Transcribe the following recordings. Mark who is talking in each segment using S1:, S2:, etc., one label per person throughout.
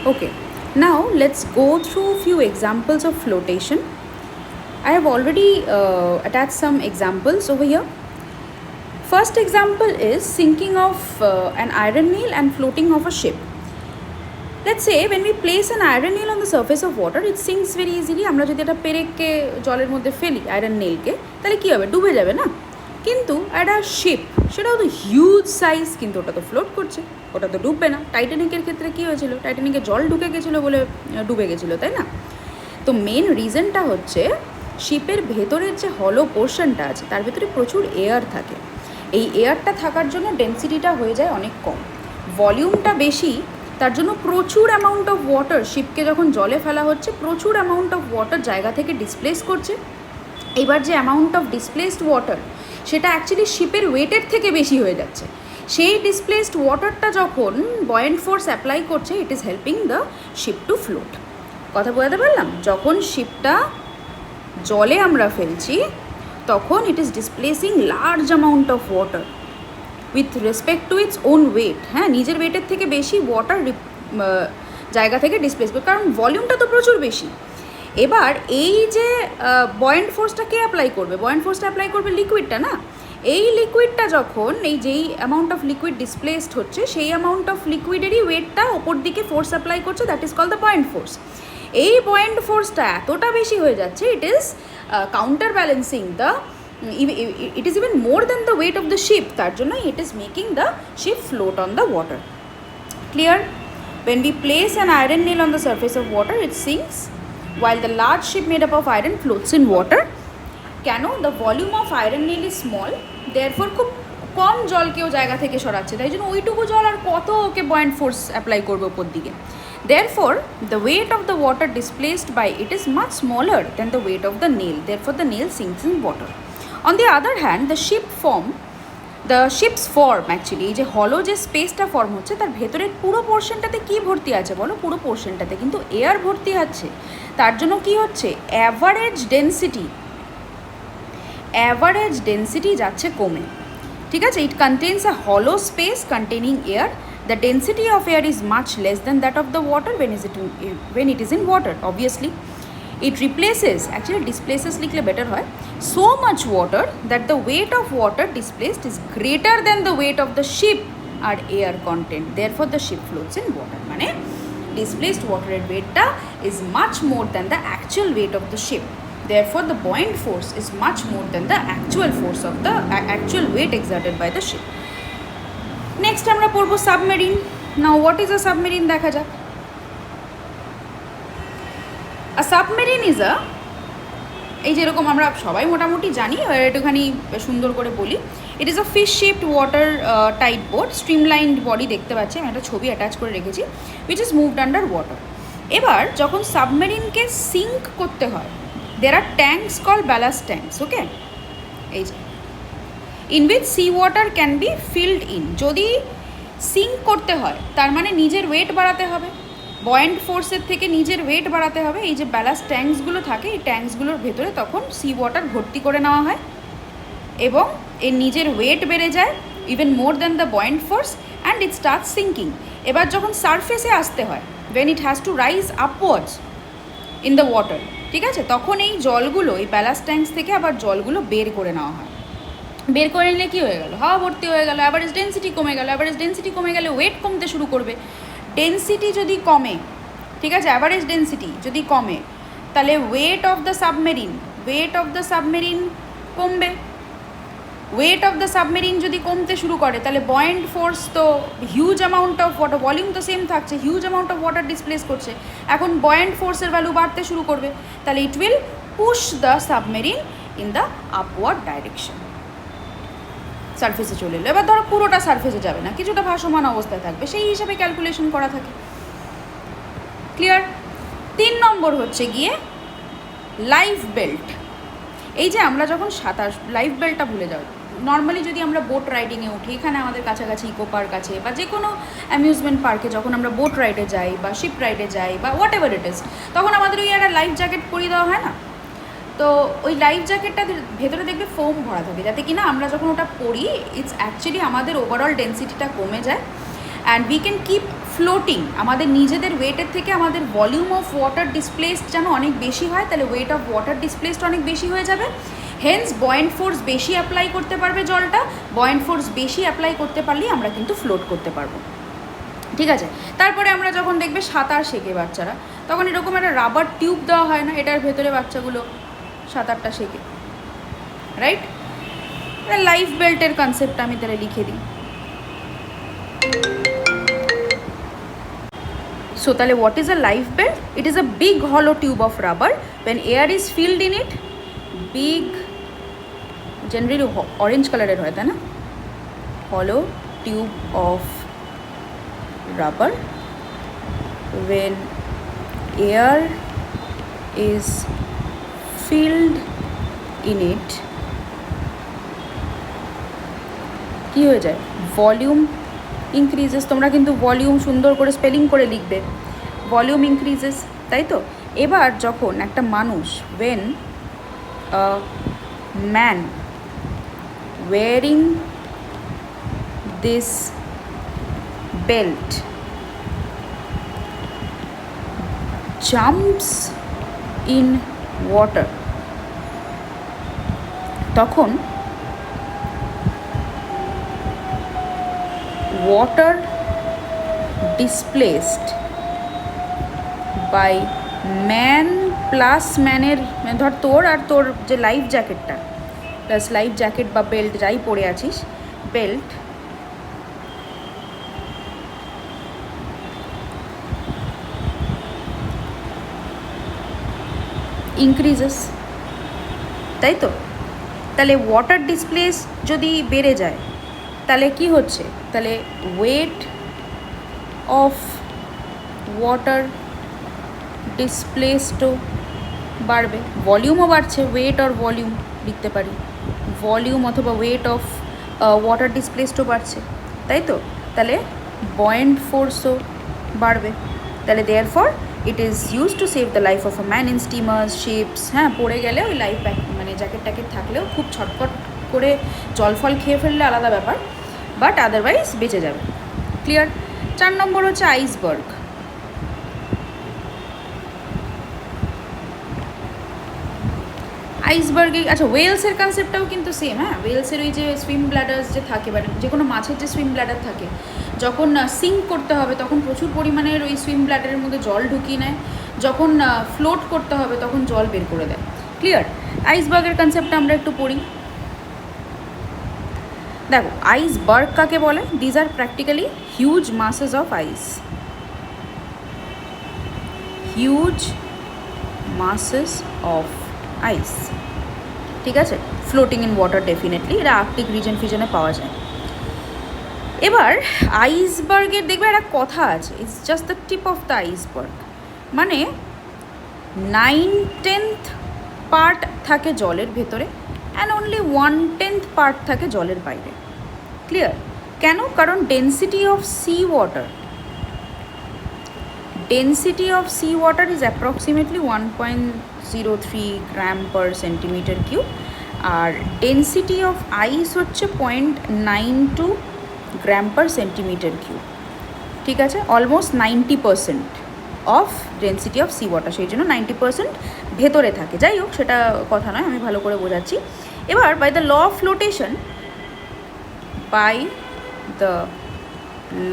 S1: Okay, now let's go through few examples of flotation. I have already attached some examples over here. First example is sinking of an iron nail and floating of a ship. Let's say when we place an iron nail on the surface of water, it sinks very easily. আমরা যদি একটা পেরেককে জলের মধ্যে ফেলি iron নেলকে, তাহলে কী হবে? ডুবে যাবে না? কিন্তু একটা শিপ, সেটাও তো হিউজ সাইজ, কিন্তু ওটা তো ফ্লোট করছে, ওটা তো ডুববে না। টাইটানিকের ক্ষেত্রে কী হয়েছিল? টাইটানিকে জল ঢুকে গেছিলো বলে ডুবে গেছিলো, তাই না? তো মেন রিজনটা হচ্ছে শিপের ভেতরের যে হলো পোর্শনটা আছে তার ভেতরে প্রচুর এয়ার থাকে। এই এয়ারটা থাকার জন্য ডেন্সিটিটা হয়ে যায় অনেক কম, ভলিউমটা বেশি, তার জন্য প্রচুর অ্যামাউন্ট অফ ওয়াটার, শিপকে যখন জলে ফেলা হচ্ছে প্রচুর অ্যামাউন্ট অফ ওয়াটার জায়গা থেকে ডিসপ্লেস করছে। এবার যে অ্যামাউন্ট অফ ডিসপ্লেসড ওয়াটার সেটা অ্যাকচুয়ালি শিপের ওয়েটের থেকে বেশি হয়ে যাচ্ছে। সেই ডিসপ্লেসড ওয়াটারটা যখন বয়েন্ট ফোর্স অ্যাপ্লাই করছে, it is helping the ship to float. কথা বোঝাতে পারলাম? যখন শিপটা জলে আমরা ফেলছি তখন it is displacing large amount of water with respect to its own weight. হ্যাঁ, নিজের ওয়েটের থেকে বেশি ওয়াটার জায়গা থেকে ডিসপ্লেস করে, কারণ ভলিউমটা তো প্রচুর বেশি। এবার এই যে বয়েন্ট ফোর্সটা কে অ্যাপ্লাই করবে? বয়েন্ট ফোর্সটা অ্যাপ্লাই করবে লিকুইডটা, না? এই লিকুইডটা যখন যেই অ্যামাউন্ট অফ লিকুইড ডিসপ্লেসড হচ্ছে সেই অ্যামাউন্ট অফ লিকুইডেরই ওয়েটটা ওপর দিকে ফোর্স অ্যাপ্লাই করছে, that is call the buoyant force. এই বয়েন্ট ফোর্সটা এতটা বেশি হয়ে যাচ্ছে, it is counter balancing the, it is even more than the weight of the ship, তার জন্য it is making the ship float on the water. Clear? When we place an iron nail on the surface of water, it sinks, while the large ship made up of iron floats in water. কেন? the volume of iron nail is small, therefore খুব কম জলকেও জায়গা থেকে সরাচ্ছে, তাই জন্য ওইটুকু জল আর কত ওকে buoyant force apply করবে ওপর দিকে। Therefore, the weight of the water displaced by it is much smaller than the weight of the nail. Therefore, the nail sinks in water. On the other hand, the ship's form actually, এই যে হলো যে স্পেসটা form হচ্ছে তার ভেতরের পুরো পোর্শনটাতে কি ভর্তি আছে বলো? পুরো পোর্শনটাতে কিন্তু এয়ার ভর্তি আছে। তার জন্য কি হচ্ছে? অ্যাভারেজ ডেন্সিটি যাচ্ছে কমে। ঠিক আছে? ইট কন্টেইনস আ হলো space containing air. The density of air is much less than that of the water when it is in water, obviously. It replaces, actually displaces লিখলে better হয়, so much water that the weight of water displaced is greater than the weight of the ship or air content. Therefore, the ship floats in water. মানে displaced water এর weightটা is much more than the actual weight of the ship. Therefore, the buoyant force is much more than the actual force of the actual weight exerted by the ship. Next আমরা পড়বো submarine. Now what is a submarine দেখা যাক। আ submarine is a, এই যেরকম আমরা সবাই মোটামুটি জানি, একটুখানি সুন্দর করে বলি, it is a fish shaped water tight boat, streamlined body দেখতে পাচ্ছি, আমি একটা ছবি অ্যাটাচ করে রেখেছি, which is moved under water. এবার যখন সাবমেরিনকে সিঙ্ক করতে হয়, there are tanks call ballast tanks, okay, এই যে in which sea water can be filled in. যদি সিঙ্ক করতে হয় তার মানে নিজের ওয়েট বাড়াতে হবে, বয়েন্ট ফোর্সের থেকে নিজের ওয়েট বাড়াতে হবে। এই যে ব্যালাস্ট ট্যাঙ্কসগুলো থাকে, এই ট্যাঙ্কসগুলোর ভেতরে তখন সি ওয়াটার ভর্তি করে নেওয়া হয় এবং এর নিজের ওয়েট বেড়ে যায় even more than the buoyant force, and it start sinking. এবার যখন সারফেসে আসতে হয়, when it has to rise upwards in the water, ঠিক আছে, তখন এই জলগুলো, এই ব্যালাস্ট ট্যাঙ্কস থেকে আবার জলগুলো বের করে নেওয়া হয়। বের করে নিলে কী হয়ে গেল? হাওয়া ভর্তি হয়ে গেল, অ্যাভারেজ ডেন্সিটি কমে গেল। অ্যাভারেজ ডেন্সিটি কমে গেলে ওয়েট কমতে শুরু করবে। ডেন্সিটি যদি কমে, ঠিক আছে, অ্যাভারেজ ডেন্সিটি যদি কমে, তাহলে ওয়েট অফ দ্য সাবমেরিন কমবে। ওয়েট অফ দ্য সাবমেরিন যদি কমতে শুরু করে তাহলে বয়েন্ট ফোর্স তো huge amount of water, volume তো সেম থাকছে, huge amount of water displace করছে, এখন বয়েন্ট ফোর্সের ভ্যালু বাড়তে শুরু করবে, তাহলে it will push the submarine in the upward direction. সারফেসে চলে এলো। এবার ধরো পুরোটা সারফেসে যাবে না, কিছুটা ভাসমান অবস্থায় থাকবে, সেই হিসাবে ক্যালকুলেশন করা থাকে। ক্লিয়ার? 3 নম্বর হচ্ছে গিয়ে লাইফ বেল্ট। এই যে আমরা যখন সাঁতার, লাইফ বেল্টটা ভুলে যাও। নর্মালি যদি আমরা বোট রাইডিংয়ে উঠি, এখানে আমাদের কাছাকাছি ইকো পার্ক আছে বা যে কোনো অ্যামিউজমেন্ট পার্কে যখন আমরা বোট রাইডে যাই বা শিপ রাইডে যাই বা হোয়াট এভার ইট ইজ, তখন আমাদের ওই একটা লাইফ জ্যাকেট পরিয়ে দেওয়া হয় না? তো ওই লাইফ জ্যাকেটটা ভেতরে দেখবে ফোম ভরা থাকে, যাতে কিনা আমরা যখন ওটা পরি, ইটস অ্যাকচুয়ালি আমাদের ওভারঅল ডেন্সিটিটা কমে যায় and we can keep floating, আমাদের নিজেদের ওয়েটের থেকে আমাদের ভলিউম অফ ওয়াটার ডিসপ্লেসড যেন অনেক বেশি হয়, তাহলে ওয়েট অফ ওয়াটার ডিসপ্লেসড অনেক বেশি হয়ে যাবে, হেন্স বয়েন্ট ফোর্স বেশি অ্যাপ্লাই করতে পারবে জলটা, বয়েন্ট ফোর্স বেশি অ্যাপ্লাই করতে পারলেই আমরা কিন্তু ফ্লোট করতে পারবো। ঠিক আছে, তারপরে আমরা যখন দেখবে সাঁতার শেখে বাচ্চারা, তখন এরকম একটা রাবার টিউব দেওয়া হয় না, এটার ভেতরে বাচ্চাগুলো সাঁতারটা শেখে, রাইট? লাইফ বেল্টের কনসেপ্টটা আমি তাহলে লিখে দিই। So, তাহলে what is a life belt? It is a big hollow tube of rubber. When air is filled in it, big, generally orange colored হয় তাই না, hollow tube of rubber. When air is filled in it, কি হয়ে যায়? Volume increases. তোমরা কিন্তু volume সুন্দর করে স্পেলিং করে লিখবে, ভলিউম ইনক্রিজেস, তাই তো? এবার যখন একটা মানুষ, when man wearing this belt jumps in water, তখন water displaced by man plus ম্যানের, ধর তোর আর তোর যে লাইফ জ্যাকেটটা প্লাস লাইফ জ্যাকেট বা বেল্ট যাই পরে আছিস, বেল্ট ইনক্রিজেস, তাই তো? তাহলে ওয়াটার ডিসপ্লেস যদি বেড়ে যায় তাহলে কি হচ্ছে? তাহলে ওয়েট অফ ওয়াটার ডিসপ্লেসডও বাড়বে, ভলিউমও বাড়ছে, ওয়েট আর ভলিউম লিখতে পারি, ভলিউম অথবা ওয়েট অফ ওয়াটার ডিসপ্লেসডও বাড়ছে, তাই তো? তাহলে বয়েন্ট ফোর্সও বাড়বে। তাহলে therefore it is use to save the life of a man in steamers, ships. হ্যাঁ, পড়ে গেলে ওই লাইফ মানে জ্যাকেট ট্যাকেট থাকলেও খুব ছটফট করে জল ফল খেয়ে ফেললে আলাদা ব্যাপার, বাট আদারওয়াইজ বেঁচে যাবে। ক্লিয়ার? 4 নম্বর হচ্ছে আইসবার্গ। আইসবার্গে, আচ্ছা, ওয়েলসের কনসেপ্টটাও কিন্তু সেম। হ্যাঁ, ওয়েলসের ওই যে সুইম ব্ল্যাডার্স যে থাকে, বা যে কোনো মাছের যে সুইম ব্ল্যাডার থাকে, যখন সিঙ্ক করতে হবে তখন প্রচুর পরিমাণের ওই সুইম ব্ল্যাডারের মধ্যে জল ঢুকিয়ে নেয়, যখন ফ্লোট করতে হবে তখন জল বের করে দেয়। ক্লিয়ার? আইসবার্গের কনসেপ্টটা আমরা একটু পড়ি। দেখো, আইসবার্গ কাকে বলে? These are practically huge masses of ice, huge masses of ice, ঠিক আছে? ফ্লোটিং ইন ওয়াটার ডেফিনেটলি, এটা আর্কটিক রিজন ফিজনে পাওয়া যায়। এবার আইসবার্গের দেখবে একটা কথা আছে, it's just the tip of the iceberg, মানে 9/10 পার্ট থাকে জলের ভেতরে অ্যান্ড অনলি 1/10 পার্ট থাকে জলের বাইরে। ক্লিয়ার? কেন? কারণ density of sea water, density of sea water is approximately 1.03 gram per centimetre cube, আর ডেন্সিটি অফ আইস হচ্ছে 0.92 গ্রাম পার সেন্টিমিটার কিউব। ঠিক আছে? Almost 90% of density of sea water, সেই জন্য 90% ভেতরে থাকে। যাই হোক, সেটা কথা নয়, আমি ভালো করে বোঝাচ্ছি। এবার by the law of flotation, by the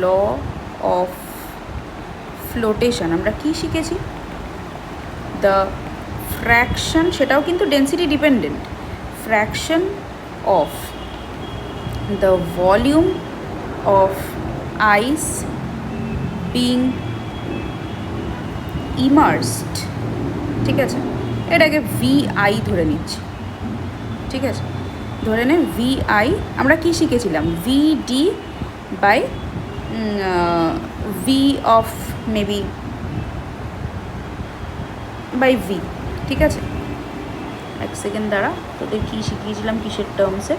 S1: law of flotation আমরা কি শিখেছি? দ্য ফ্র্যাকশন, সেটাও কিন্তু density dependent, fraction of the volume of ice being immersed, ঠিক আছে? এটাকে VI ধরে নিচ্ছি, ঠিক আছে? ধরে নে VI। আমরা কি শিখেছিলাম? VD by V of maybe by V, ঠিক আছে? এক সেকেন্ড দাঁড়া, তোদের কী শিখিয়েছিলাম, কিসের টার্মসে?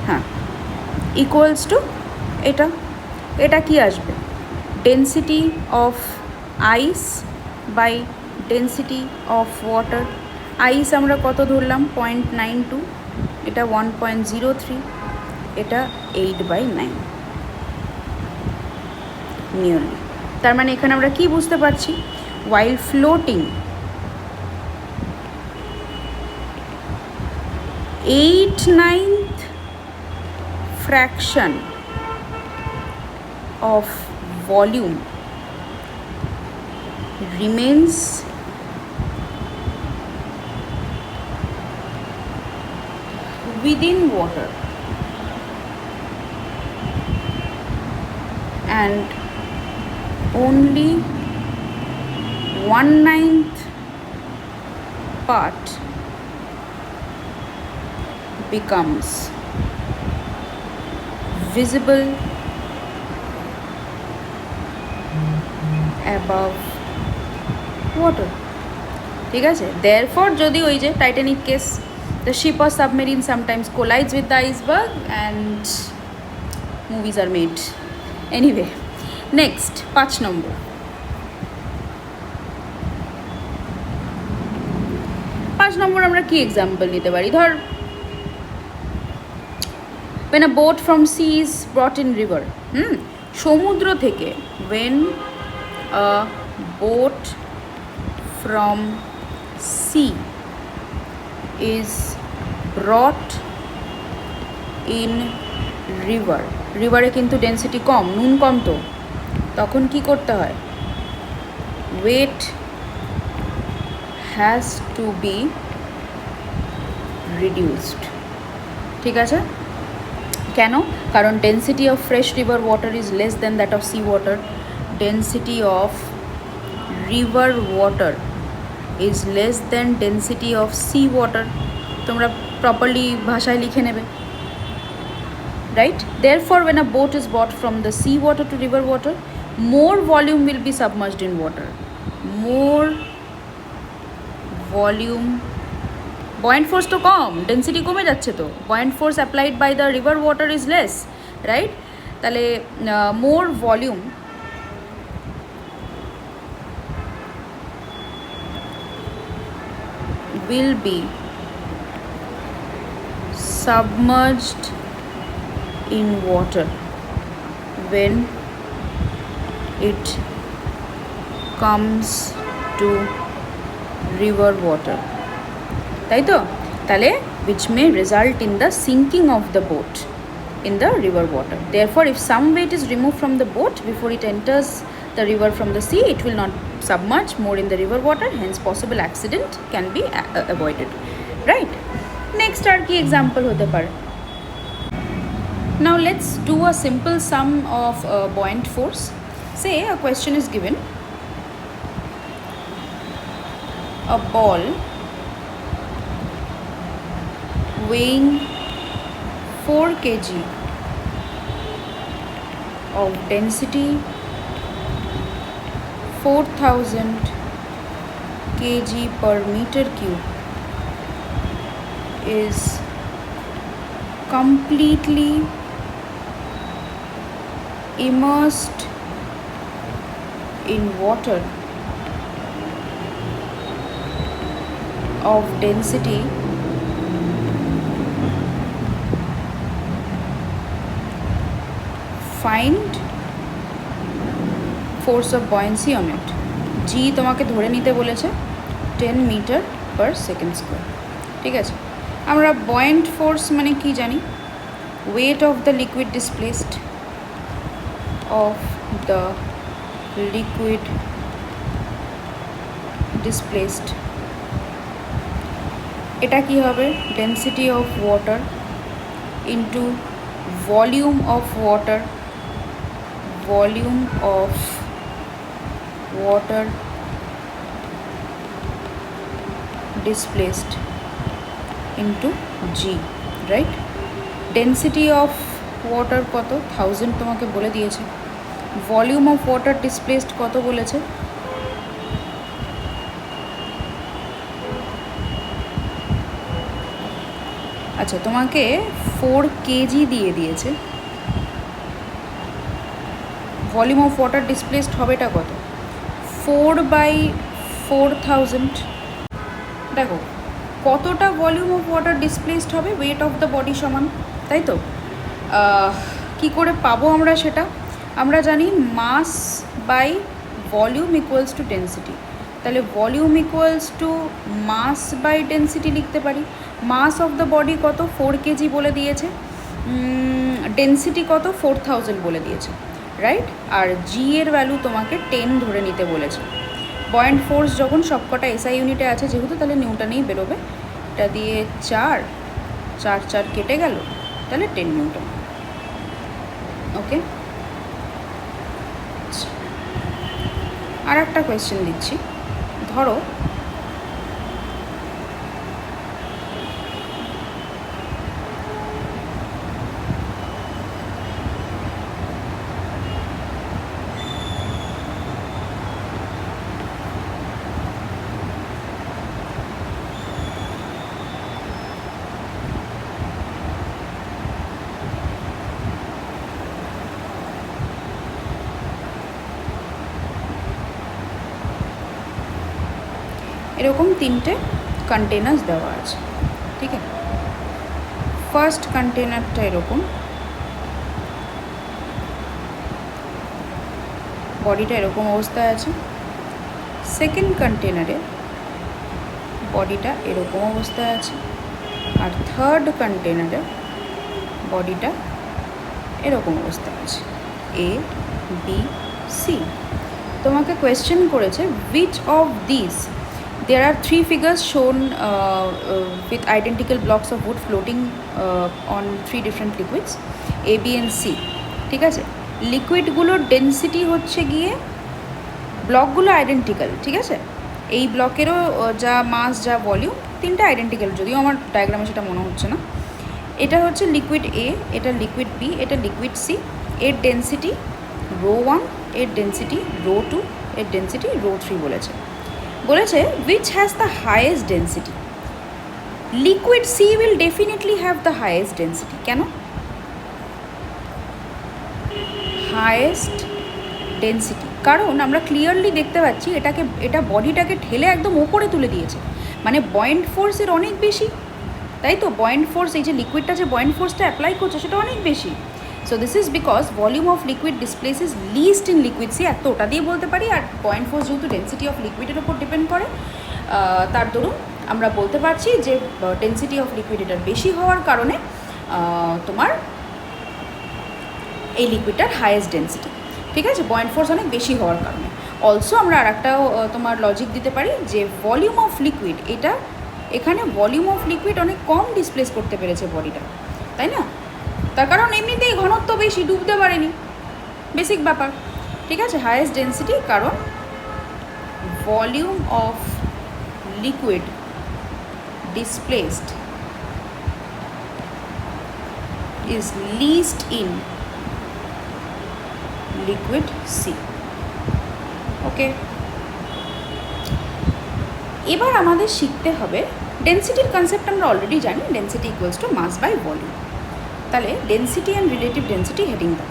S1: হ্যাঁ, ইকুয়ালস টু এটা, এটা কি আসবে? Density of ice by density of water. Ice আমরা কত ধরলাম? 0.92, এটা 1.03, এটা 8/9 নিয়ারলি। তার মানে এখানে আমরা কি বুঝতে পারছি, while floating 8/9 fraction of volume remains within water and only 1/9 part becomes visible above water, ঠিক আছে। therefore যদি ওই যে Titanic case, the ship or submarine sometimes collides with the iceberg and movies are made. Anyway, next 5 নম্বর। 5 নম্বর আমরা কি example নিতে পারি, ধর when a boat from sea is brought in river, সমুদ্র থেকে when a boat from sea is brought in river, রিভারে কিন্তু density কম, নুন কম, তো তখন কি করতে হয়, weight has to be reduced, ঠিক আছে। কেন, কারণ density of fresh river water is less than that of sea water, density of river water is less than density of sea water, তোমরা প্রপারলি ভাষায় লিখে নেবে, right? Therefore when a boat is brought from the sea water to river water, more volume will be submerged in water, more volume, buoyant force to com, density কমে যাচ্ছে, তো buoyant force applied by the river water is less, right? তাহলে more volume will be submerged in water when it comes to river water, তাই তো, তাহলে which may result in the sinking of the boat in the river water. Therefore if some weight is removed from the boat before it enters the river from the sea, it will not submerge more in the river water, hence possible accident can be avoided, right? Next আর কি example হতে পারে, now let's do a simple sum of buoyant force. Say a question is given, a ball weighing 4 kg of density 4000 kg per meter cube is completely immersed in water of density 5 force of buoyancy on it, g তোমাকে ধরে নিতে বলেছে 10 metre per second square, ঠিক আছে। আমরা buoyant force মানে কি জানি, weight of the liquid displaced, of the liquid displaced, এটা কি হবে, density of water into volume of water, volume of water displaced into g, right? density of water কত, 1000 তোমাকে বলে দিয়েছে, volume of water displaced কত বলেছে, আচ্ছা তোমাকে 4 কেজি দিয়ে দিয়েছে, ভলিউম অফ ওয়াটার ডিসপ্লেসড হবেটা কত, 4/4000, দেখো কতটা ভলিউম অফ ওয়াটার ডিসপ্লেসড হবে ওয়েট অফ দ্য বডি সমান, তাই তো? কী করে পাবো আমরা সেটা? আমরা জানি mass by volume equals to density. তাহলে volume equals to mass by density লিখতে পারি। মাস অফ দ্য বডি কত? 4 কেজি বলে দিয়েছে। ডেন্সিটি কত? 4000 বলে দিয়েছে, রাইট? আর জি এর ভ্যালু তোমাকে 10 ধরে নিতে বলেছে। পয়েন্ট ফোর্স যখন সবকটা এসআই ইউনিটে আছে যেহেতু, তাহলে নিউটনেই বেরোবে। এটা দিয়ে 4 কেটে গেল, তাহলে 10 নিউটন। ওকে, আর একটা কোয়েশ্চেন দিচ্ছি। ধরো এরকম 3টে কন্টেনার্স দেওয়া আছে, ঠিক আছে? ফার্স্ট কন্টেনারটা এরকম, বডিটা এরকম অবস্থায় আছে। সেকেন্ড কন্টেনারে বডিটা এরকম অবস্থায় আছে। আর থার্ড কন্টেনারে বডিটা এরকম অবস্থায় আছে, এ বি সি। তোমাকে কোয়েশ্চেন করেছে which of these there are 3 figures shown with identical blocks of wood floating on 3 different liquids A, B and C, ঠিক আছে? লিকুইডগুলোর ডেন্সিটি হচ্ছে গিয়ে, ব্লকগুলো আইডেন্টিক্যাল, ঠিক আছে? এই ব্লকেরও যা মাস যা ভলিউম 3টা আইডেন্টিক্যাল, যদিও আমার ডায়াগ্রামে সেটা মনে হচ্ছে না। এটা হচ্ছে লিকুইড এ, এটা লিকুইড বি, এটা লিকুইড সি। এর ডেন্সিটি ρ1, এর ডেন্সিটি ρ2, এর ডেন্সিটি ρ3 বলেছে। which has the highest density? Liquid C will definitely have the highest density. কেন? হায়েস্ট ডেন্সিটি কারণ আমরা ক্লিয়ারলি দেখতে পাচ্ছি এটা বডিটাকে ঠেলে একদম ওপরে তুলে দিয়েছে, মানে বয়েন্ট ফোর্সের অনেক বেশি, তাই তো? বয়েন্ট ফোর্স, এই যে লিকুইডটা যে বয়েন্ট ফোর্সটা অ্যাপ্লাই করছে সেটা অনেক বেশি। So this is because volume of liquid displaces least in liquid C. তো ওটা দিয়ে বলতে পারি। আর পয়েন্ট ফোর্স যেহেতু ডেন্সিটি অফ লিকুইডের উপর ডিপেন্ড করে, তার দরুন আমরা বলতে পারছি যে ডেন্সিটি অফ লিকুইড এটার বেশি হওয়ার কারণে তোমার এই লিকুইডটার হাইয়েস্ট ডেন্সিটি, ঠিক আছে? পয়েন্ট ফোর্স অনেক বেশি হওয়ার কারণে। অলসো আমরা আর একটাও তোমার লজিক দিতে পারি যে ভলিউম অফ লিকুইড, এটা এখানে ভলিউম অফ লিকুইড অনেক কম ডিসপ্লেস করতে পেরেছে বডিটা, তাই না? তার কারণ এমনিতেই ঘনত্ব বেশি, ডুবতে পারেনি, বেসিক ব্যাপার, ঠিক আছে? হাইয়েস্ট ডেন্সিটি কারণ volume of liquid displaced is least in liquid C. Okay, এবার আমাদের শিখতে হবে ডেন্সিটির কনসেপ্ট। আমরা অলরেডি জানি density equals to mass by volume. তাহলে density and relative density heading দাও।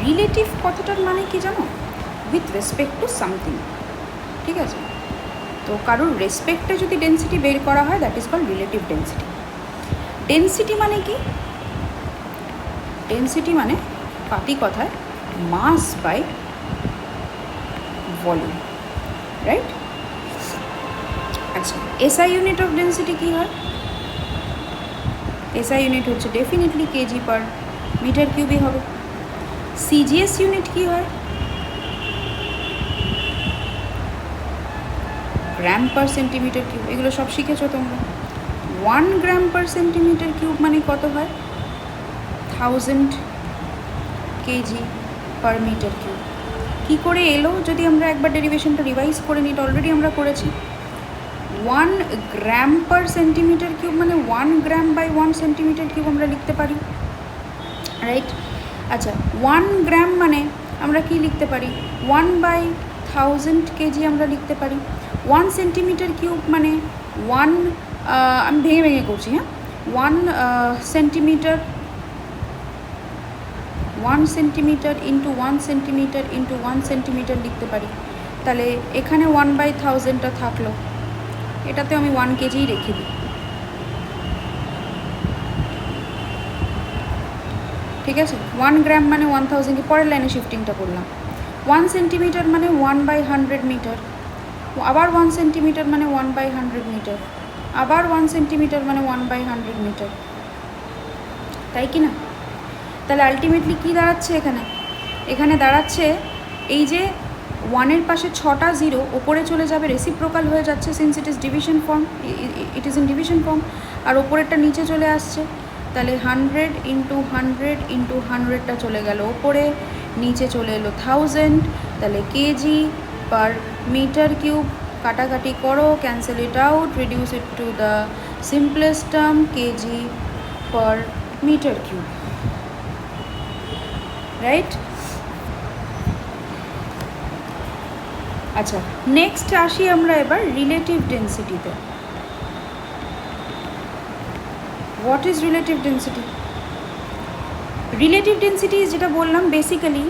S1: রিলেটিভ কথাটার মানে কি জানো? উইথ রেসপেক্ট টু সামথিং, ঠিক আছে? তো কারোর রেসপেক্টে যদি ডেন্সিটি বের করা হয়, that is called relative density. Density মানে কি? ডেন্সিটি মানে পাতি কথায় মাস বাই ভলিউম, রাইট? আচ্ছা, এসআই ইউনিট অফ ডেন্সিটি কী হয়? এসআই ইউনিট হচ্ছে ডেফিনেটলি কেজি পার মিটার কিউবই হবে। সিজিএস ইউনিট কী হয়? Gram per centimetre cube. এগুলো সব শিখেছো তোমরা। 1 গ্রাম পার সেন্টিমিটার কিউব মানে কত হয়? 1000 কেজি পার মিটার কিউব। কী করে এলো? যদি আমরা একবার ডেরিভেশনটা রিভাইজ করে নিই, অলরেডি আমরা করেছি। 1 গ্রাম পার সেন্টিমিটার কিউব মানে 1 গ্রাম বাই 1 সেন্টিমিটার কিউব আমরা লিখতে পারি, রাইট? আচ্ছা, 1 গ্রাম মানে আমরা কি লিখতে পারি? 1 বাই 1000 কেজি আমরা লিখতে পারি। 1 সেন্টিমিটার কিউব মানে 1, আমি ভেঙে ভেঙে করছি, হ্যাঁ, 1 centimetre 1 centimetre into 1 centimetre into 1 centimetre লিখতে পারি। তাহলে এখানে 1/1000টা থাকলো, এটাতে আমি 1 কেজিই রেখে দিই। ঠিক আছে, 1 গ্রাম মানে 1000, পরের লাইনে শিফটিংটা করলাম। 1 সেন্টিমিটার মানে 1/100 মিটার, আবার 1 সেন্টিমিটার মানে 1/100 মিটার, আবার 1 সেন্টিমিটার মানে 1/100 মিটার, তাই কি না? তাহলে আলটিমেটলি কী দাঁড়াচ্ছে এখানে? এখানে দাঁড়াচ্ছে এই যে 1-এর পাশে 6টা জিরো ওপরে চলে যাবে, রেসিপ্রোকাল হয়ে যাচ্ছে, since it is division form, it is in division form, আর ওপরেরটা নিচে চলে আসছে। তাহলে 100 ইন্টু 100 ইন্টু 100টা চলে গেল ওপরে, নিচে চলে এলো 1000, তাহলে কেজি পার মিটার কিউব। কাটাকাটি করো, cancel it out, reduce it to the simplest term, kg per metre cube, right? আচ্ছা, নেক্সট আসি আমরা এবার রিলেটিভ ডেন্সিটিতে। What is relative density? Relative density যেটা বললাম, basically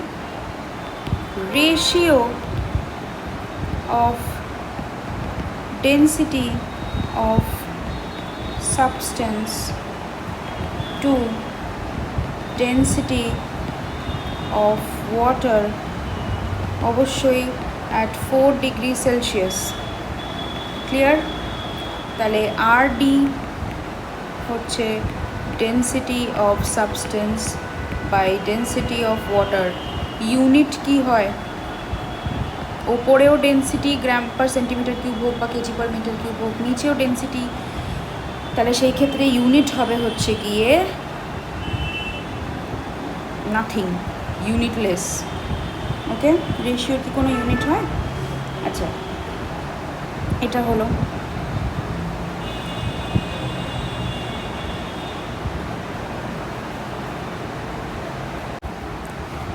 S1: ratio of density of substance to density of water, অবশ্যই at 4 degree Celsius. Clear? তাহলে RD হচ্ছে density of substance by density of water. Unit কি হয়? ওপরেও density gram per centimetre cube হোক বা কেজি পার মিটার কিউব হোক, নিচেও ডেন্সিটি, তাহলে সেই ক্ষেত্রে ইউনিট হবে হচ্ছে গিয়ে নাথিং, ইউনিটলেস। ওকে, রেশিওর কি কোনো ইউনিট হয়? আচ্ছা, এটা হলো।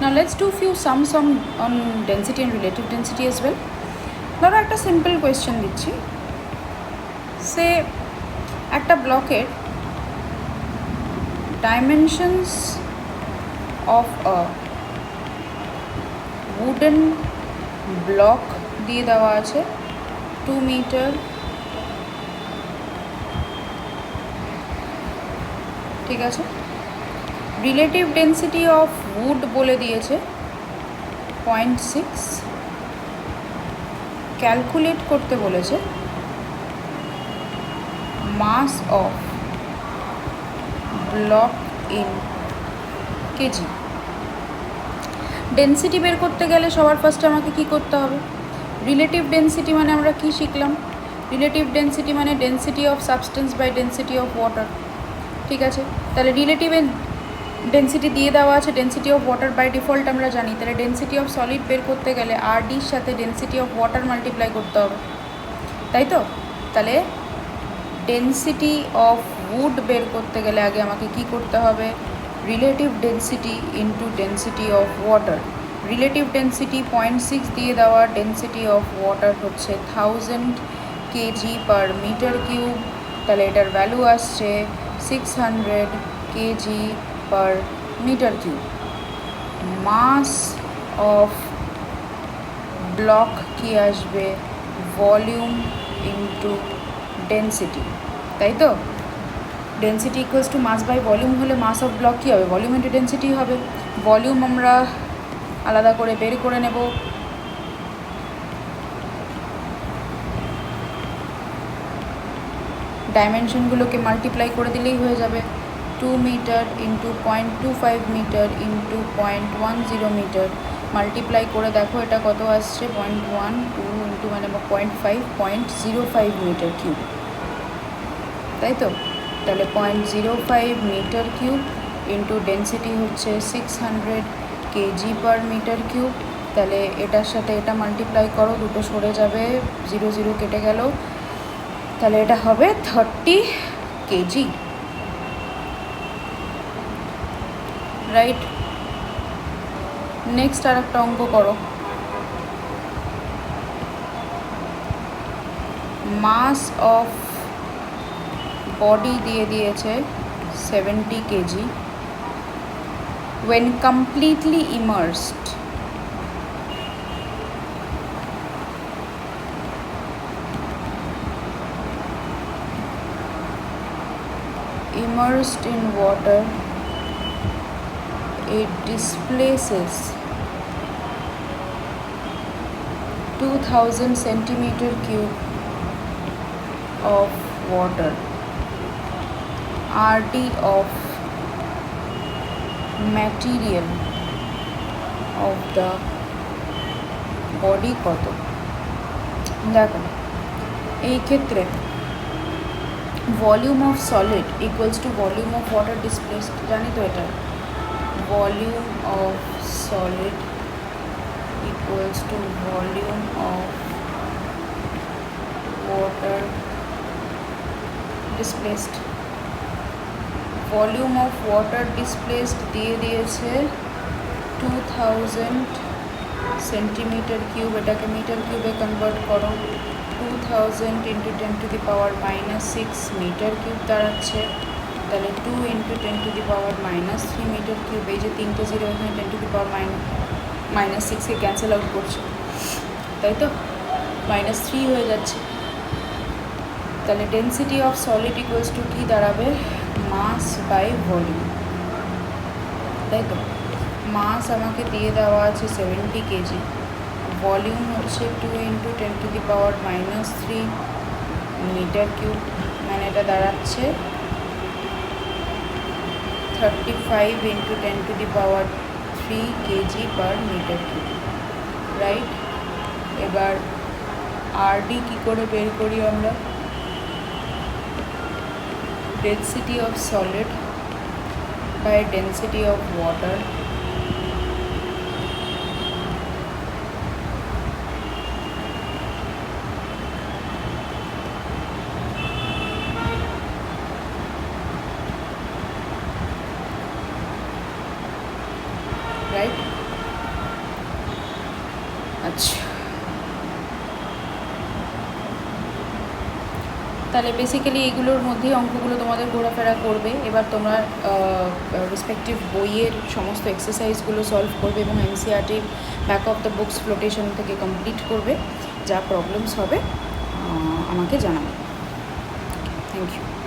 S1: Now let's do few sums on density and relative density as well. ধরো একটা সিম্পল কোয়েশ্চেন দিচ্ছি, সে একটা ব্লকের dimensions of a wooden block দিয়ে দেওয়া আছে 2 মিটার, ঠিক আছে। রিলেটিভ ডেন্সিটি অফ উড বলে দিয়েছে 0.6, ক্যালকুলেট করতে বলেছে mass of block in kg. Density বের করতে গেলে সবার ফার্স্টে আমাকে কি করতে হবে? রিলেটিভ ডেন্সিটি মানে আমরা কি শিখলাম? রিলেটিভ ডেন্সিটি মানে density of substance by density of water, ঠিক আছে। তাহলে রিলেটিভ ডেন্সিটি দিয়ে দেওয়া আছে density of water by default আমরা জানি, তাহলে ডেন্সিটি অফ সলিড বের করতে গেলে RDর সাথে ডেন্সিটি অফ ওয়াটার মাল্টিপ্লাই করতে হবে, তাই তো। তাহলে ডেন্সিটি অফ উড বের করতে গেলে আগে আমাকে কি করতে হবে? Relative density into density of water. Relative density 0.6 দিয়ে দেওয়া, ডেন্সিটি অফ ওয়াটার হচ্ছে 1000 কেজি পার মিটার কিউব, তাহলে এটার ভ্যালু আসছে 600 KG per metre cube. Mass of block কি আসবে? ভলিউম ইন্টু ডেন্সিটি, তাই তো। Density equals to mass by volume হলে মাস অফ ব্লক কী হবে? ভলিউম ইন্টু ডেন্সিটি হবে। ভলিউম আমরা আলাদা করে বের করে নেব, ডাইমেনশনগুলোকে মাল্টিপ্লাই করে দিলেই হয়ে যাবে। 2 metre into 0.25 metre into 0.10 metre, multiply করে দেখো এটা কত আসছে? 0.12 ইন্টু মানে 0.5, 0.05 মিটার কিউব, তাই তো। তাহলে 0.05 মিটার কিউব ইন্টু ডেন্সিটি হচ্ছে 600 কেজি পার মিটার কিউব, তাহলে এটার সাথে এটা মাল্টিপ্লাই করো, দুটো সরে যাবে, 0 0 কেটে গেল, তাহলে এটা হবে 30 কেজি, রাইট। নেক্সট আর একটা অঙ্ক করো। মাস অফ বডি দিয়ে দিয়েছে 70 KG, when completely immersed. Immersed in water, it displaces 2000 centimeter cube of water. RD of material of the body কত? দেখো এই ক্ষেত্রে volume of solid equals to volume of water displaced, জানি তো এটা volume of solid equals to volume of water displaced. Volume of water displaced দিয়ে দিয়েছে 2000 centimetre cube, এটাকে মিটার কিউবে কনভার্ট করো, 2000 into 10 to the power -6 metre cube দাঁড়াচ্ছে। তাহলে 2 into 10 to the power -3 metre cube, এই যে 3টে জিরো এখানে 10 টু দি পাওয়ার -6কে ক্যান্সেল আউট করছে, তাই তো -3 হয়ে যাচ্ছে। তাহলে density of solid equals to কী দাঁড়াবে? মাস বাই ভলিউম, তাই তো। মাস আমাকে দিয়ে দেওয়া আছে 70 কেজি, ভলিউম হচ্ছে 2 into 10 to the power -3 metre cube, মানে এটা দাঁড়াচ্ছে 35 into 10 to the power 3 KG per metre cube, right. এবার আরডি কী করে বের করি আমরা? Density of solid by density of water, right. আচ্ছা, তাহলে বেসিক্যালি এগুলোর মধ্যেই অঙ্কগুলো তোমাদের ঘোরাফেরা করবে। এবার তোমরা রেসপেক্টিভ বইয়ের সমস্ত এক্সারসাইজগুলো সলভ করবে এবং এনসিইআরটির back of the books flotation থেকে কমপ্লিট করবে। যা প্রবলেমস হবে আমাকে জানাবে। Thank you.